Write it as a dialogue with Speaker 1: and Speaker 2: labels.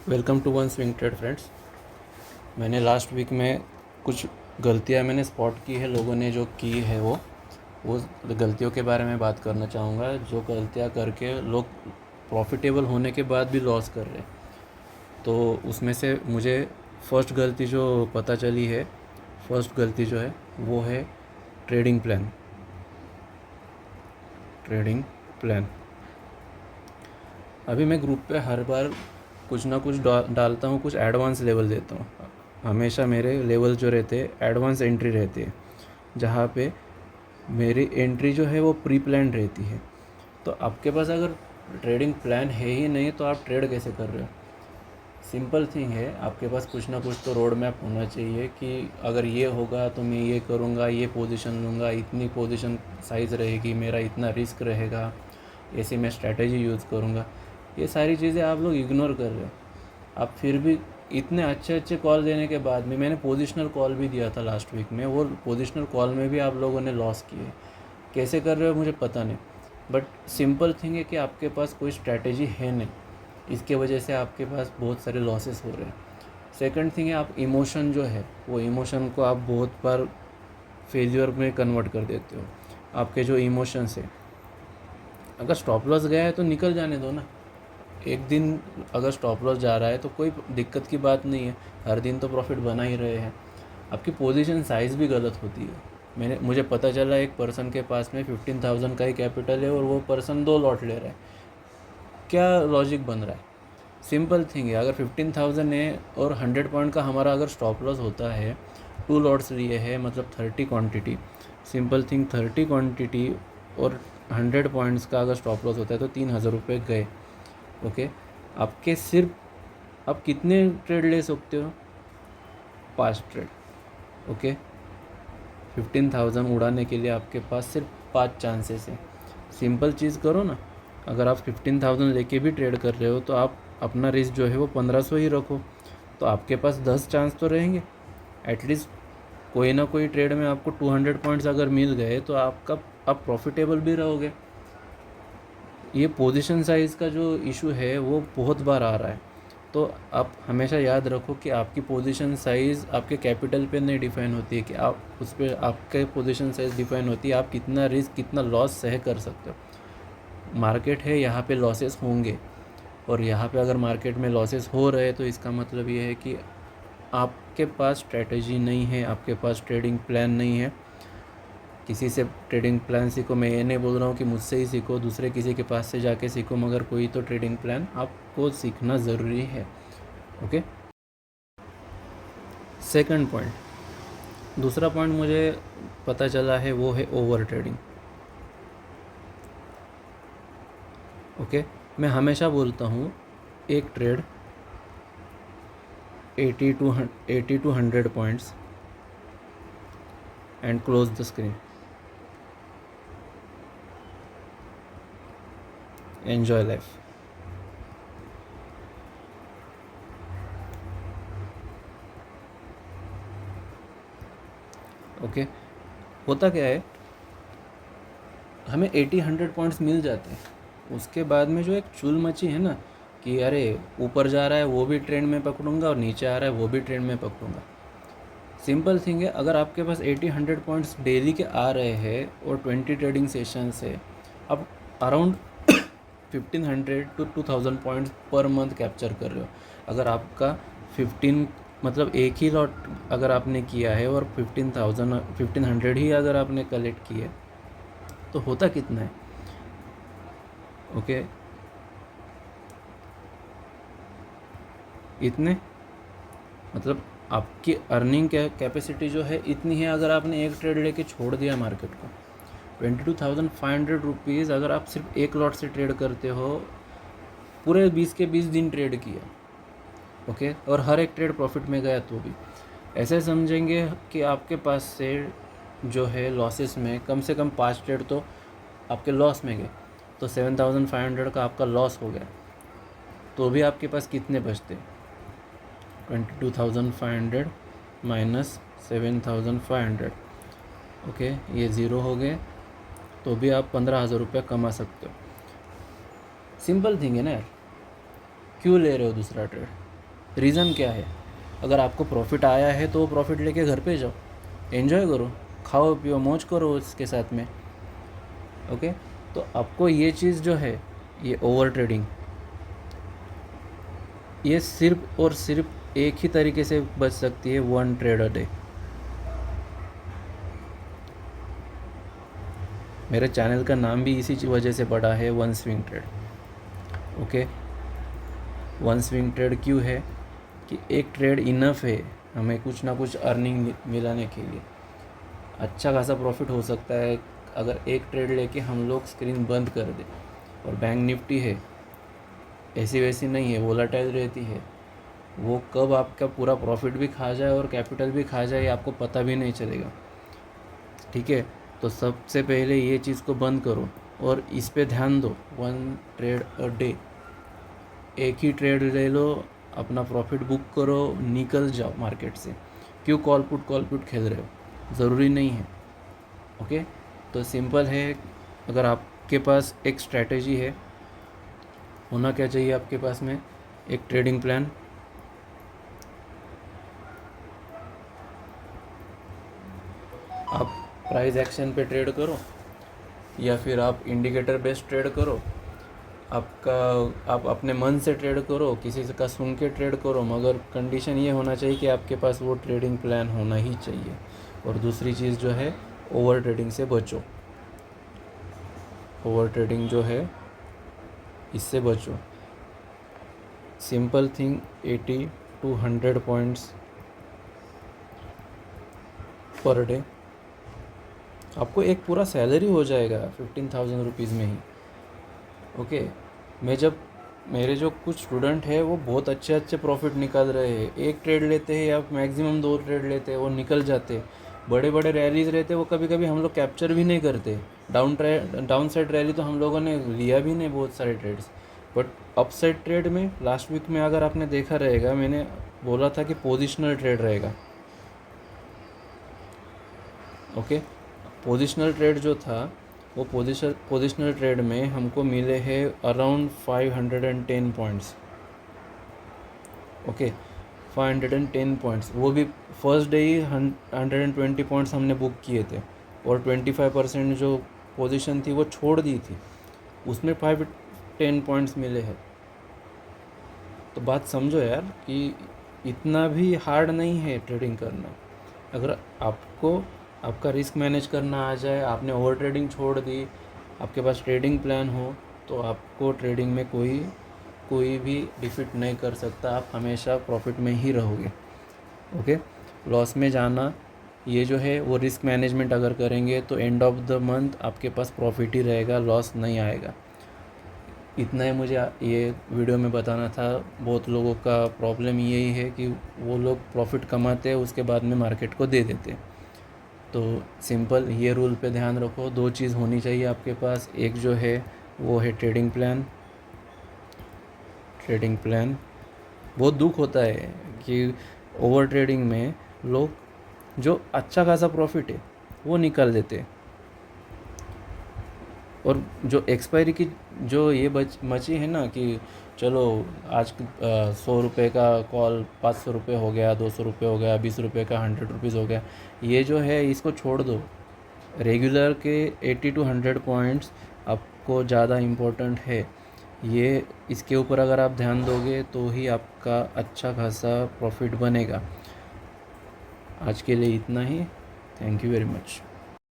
Speaker 1: Welcome to one swing trade friends. मैंने last week में कुछ गलतियां मैंने स्पॉट की है, लोगों ने जो की है वो गलतियों के बारे में बात करना चाहूँगा। जो गलतियां करके लोग प्रॉफिटेबल होने के बाद भी लॉस कर रहे हैं, तो उसमें से मुझे फर्स्ट गलती जो पता चली है, फर्स्ट गलती जो है वो है ट्रेडिंग प्लान। ट्रेडिंग प्लान अभी मैं ग्रुप पे हर बार कुछ ना कुछ डालता हूँ, कुछ एडवांस लेवल देता हूँ। हमेशा मेरे लेवल जो रहते हैं एडवांस एंट्री रहती है, जहाँ पे मेरी एंट्री जो है वो प्री प्लान रहती है। तो आपके पास अगर ट्रेडिंग प्लान है ही नहीं तो आप ट्रेड कैसे कर रहे हो? सिंपल थिंग है, आपके पास कुछ ना कुछ तो रोड मैप होना चाहिए कि अगर ये होगा तो मैं ये करूँगा, ये पोजीशन लूँगा, इतनी पोजीशन साइज़ रहेगी, मेरा इतना रिस्क रहेगा, ऐसे मैं स्ट्रैटेजी यूज़ करूँगा। ये सारी चीज़ें आप लोग इग्नोर कर रहे हो। आप फिर भी इतने अच्छे अच्छे कॉल देने के बाद में, मैंने पोजीशनल कॉल भी दिया था लास्ट वीक में, वो पोजीशनल कॉल में भी आप लोगों ने लॉस किए। कैसे कर रहे हो मुझे पता नहीं, बट सिंपल थिंग है कि आपके पास कोई स्ट्रैटेजी है नहीं, इसके वजह से आपके पास बहुत सारे लॉसेस हो रहे हैं। सेकंड थिंग है, आप इमोशन जो है वो इमोशन को आप बहुत बार फेलियर में कन्वर्ट कर देते हो। आपके जो इमोशंस है, अगर स्टॉप लॉस गया है तो निकल जाने दो ना। एक दिन अगर स्टॉप लॉस जा रहा है तो कोई दिक्कत की बात नहीं है, हर दिन तो प्रॉफिट बना ही रहे हैं। आपकी पोजीशन साइज़ भी गलत होती है। मुझे पता चला एक पर्सन के पास में 15,000 का ही कैपिटल है और वो पर्सन 2 लॉट ले रहा है। क्या लॉजिक बन रहा है? सिंपल थिंग है, अगर 15,000 है और 100 पॉइंट का हमारा अगर स्टॉप लॉस होता है, 2 लॉट्स लिए है मतलब 30 क्वांटिटी। सिंपल थिंग, 30 क्वांटिटी और 100 पॉइंट्स का अगर स्टॉप लॉस होता है तो 3,000 रुपये गए। ओके, आपके सिर्फ आप कितने ट्रेड ले सकते हो? 5 ट्रेड। ओके, 15,000 उड़ाने के लिए आपके पास सिर्फ 5 चांसेस है। सिंपल चीज़ करो ना। अगर आप 15,000 लेके भी ट्रेड कर रहे हो तो आप अपना रिस्क जो है वो 1,500 ही रखो, तो आपके पास 10 चांस तो रहेंगे एटलीस्ट। कोई ना कोई ट्रेड में आपको 200 पॉइंट्स अगर मिल गए तो आप प्रॉफिटेबल भी रहोगे। ये पोजीशन साइज़ का जो इशू है वो बहुत बार आ रहा है, तो आप हमेशा याद रखो कि आपकी पोजीशन साइज़ आपके कैपिटल पे नहीं डिफ़ाइन होती है, कि आप उस पर आपके पोजीशन साइज़ डिफ़ाइन होती है आप कितना रिस्क, कितना लॉस सह कर सकते हो। मार्केट है, यहाँ पे लॉसेस होंगे, और यहाँ पे अगर मार्केट में लॉसेस हो रहे हैं तो इसका मतलब ये है कि आपके पास स्ट्रैटेजी नहीं है, आपके पास ट्रेडिंग प्लान नहीं है। किसी से ट्रेडिंग प्लान सीखो, मैं ये नहीं बोल रहा हूँ कि मुझसे ही सीखो, दूसरे किसी के पास से जाके सीखो, मगर कोई तो ट्रेडिंग प्लान आपको सीखना ज़रूरी है। ओके, सेकंड पॉइंट, दूसरा पॉइंट मुझे पता चला है वो है ओवर ट्रेडिंग। ओके, मैं हमेशा बोलता हूँ एक trade 80 to 100 points and close the screen, enjoy life. Okay, होता क्या है, हमें 80-100 पॉइंट्स मिल जाते हैं, उसके बाद में जो एक चुल मची है ना कि अरे ऊपर जा रहा है वो भी ट्रेंड में पकड़ूंगा और नीचे आ रहा है वो भी ट्रेंड में पकड़ूंगा। सिंपल थिंग है, अगर आपके पास 80-100 पॉइंट्स डेली के आ रहे हैं और 20 ट्रेडिंग सेशन से आप around 1,500 to 2,000 points per month capture कर रहे हो। अगर आपका 15 मतलब एक ही लॉट अगर आपने किया है और 1,500 ही अगर आपने कलेक्ट किए तो होता कितना है? ओके, इतने मतलब आपकी अर्निंग कैपेसिटी जो है इतनी है। अगर आपने एक ट्रेड लेके छोड़ दिया मार्केट को, 22,500 रुपीज़ अगर आप सिर्फ एक लॉट से ट्रेड करते हो, पूरे 20 के 20 दिन ट्रेड किया, ओके, और हर एक ट्रेड प्रॉफिट में गया, तो भी ऐसे समझेंगे कि आपके पास से जो है लॉसेस में कम से कम 5 ट्रेड तो आपके लॉस में गए, तो 7,500 का आपका लॉस हो गया, तो भी आपके पास कितने बचते? 22,500 माइनस 7,500। ओके, ये ज़ीरो हो गए, तो भी आप 15,000 रुपये कमा सकते हो। सिंपल थिंग है ना यार, क्यों ले रहे हो दूसरा ट्रेड? रीज़न क्या है? अगर आपको प्रॉफिट आया है तो वो प्रॉफिट लेके घर पे जाओ, एंजॉय करो, खाओ पियो मौज करो उसके साथ में। ओके, तो आपको ये चीज़ जो है, ये ओवर ट्रेडिंग, ये सिर्फ और सिर्फ एक ही तरीके से बच सकती है, 1 ट्रेड अ डे। मेरे चैनल का नाम भी इसी वजह से पड़ा है, 1 swing trade. Okay, 1 swing trade क्यों है? कि एक ट्रेड इनफ है हमें कुछ ना कुछ अर्निंग मिलाने के लिए। अच्छा खासा प्रॉफिट हो सकता है अगर एक ट्रेड लेके हम लोग स्क्रीन बंद कर दें। और बैंक निफ्टी है, ऐसी वैसी नहीं है, वोलाटाइल रहती है, वो कब आपका पूरा प्रॉफिट भी खा जाए और कैपिटल भी खा जाए आपको पता भी नहीं चलेगा। ठीक है, तो सबसे पहले ये चीज़ को बंद करो और इस पे ध्यान दो, 1 ट्रेड अ डे। एक ही ट्रेड ले लो, अपना प्रॉफिट बुक करो, निकल जाओ मार्केट से। क्यों कॉल पुट खेल रहे हो? ज़रूरी नहीं है। ओके, तो सिंपल है। अगर आपके पास एक स्ट्रैटेजी है, होना क्या चाहिए आपके पास में? एक ट्रेडिंग प्लान, आप प्राइस एक्शन पे ट्रेड करो या फिर आप इंडिकेटर बेस्ड ट्रेड करो। आप अपने मन से ट्रेड करो, किसी से का सुन के ट्रेड करो, मगर कंडीशन ये होना चाहिए कि आपके पास वो ट्रेडिंग प्लान होना ही चाहिए। और दूसरी चीज़ जो है, ओवर ट्रेडिंग से बचो। ओवर ट्रेडिंग जो है, इससे बचो। Simple thing, 80 to 100 points per day, आपको एक पूरा सैलरी हो जाएगा 15,000 रुपीज़ में ही। ओके, मेरे जो कुछ स्टूडेंट है वो बहुत अच्छे अच्छे प्रॉफिट निकाल रहे हैं। एक ट्रेड लेते हैं या मैक्सिमम 2 ट्रेड लेते हैं, वो निकल जाते। बड़े बड़े रैलीज रहते वो कभी कभी हम लोग कैप्चर भी नहीं करते। डाउन साइड रैली तो हम लोगों ने लिया भी नहीं बहुत सारे trades. But upside trade में लास्ट वीक में अगर आपने देखा रहेगा, मैंने बोला था कि पोजिशनल ट्रेड रहेगा। ओके, पोजिशनल ट्रेड जो था, वो पोजिशनल ट्रेड में हमको मिले हैं अराउंड 510 पॉइंट्स। ओके, 510 पॉइंट्स, वो भी फर्स्ट डे ही 120 पॉइंट्स हमने बुक किए थे। और 25% जो पोजीशन थी वो छोड़ दी थी, उसमें 510 पॉइंट्स मिले हैं। तो बात समझो यार कि इतना भी हार्ड नहीं है ट्रेडिंग करना। अगर आपको आपका रिस्क मैनेज करना आ जाए, आपने ओवर ट्रेडिंग छोड़ दी, आपके पास ट्रेडिंग प्लान हो, तो आपको ट्रेडिंग में कोई भी डिफीट नहीं कर सकता। आप हमेशा प्रॉफिट में ही रहोगे। ओके, लॉस में जाना, ये जो है वो रिस्क मैनेजमेंट अगर करेंगे तो एंड ऑफ द मंथ आपके पास प्रॉफिट ही रहेगा, लॉस नहीं आएगा। इतना ही मुझे ये वीडियो में बताना था। बहुत लोगों का प्रॉब्लम यही है कि वो लोग प्रॉफिट कमाते हैं, उसके बाद में मार्केट को दे देते हैं। तो सिंपल ये रूल पे ध्यान रखो, 2 चीज़ होनी चाहिए आपके पास। एक जो है वो है ट्रेडिंग प्लान। बहुत दुख होता है कि ओवर ट्रेडिंग में लोग जो अच्छा खासा प्रॉफिट है वो निकाल देते हैं, और जो एक्सपायरी की जो ये मची है ना कि चलो आज 100 रुपये का कॉल 500 रुपये हो गया, 200 रुपये हो गया, 20 रुपये का 100 रुपीज़ हो गया, ये जो है इसको छोड़ दो। रेगुलर के 80 to 100 पॉइंट्स आपको ज़्यादा इम्पोर्टेंट है। ये इसके ऊपर अगर आप ध्यान दोगे तो ही आपका अच्छा खासा प्रॉफिट बनेगा। आज के लिए इतना ही। Thank you very much.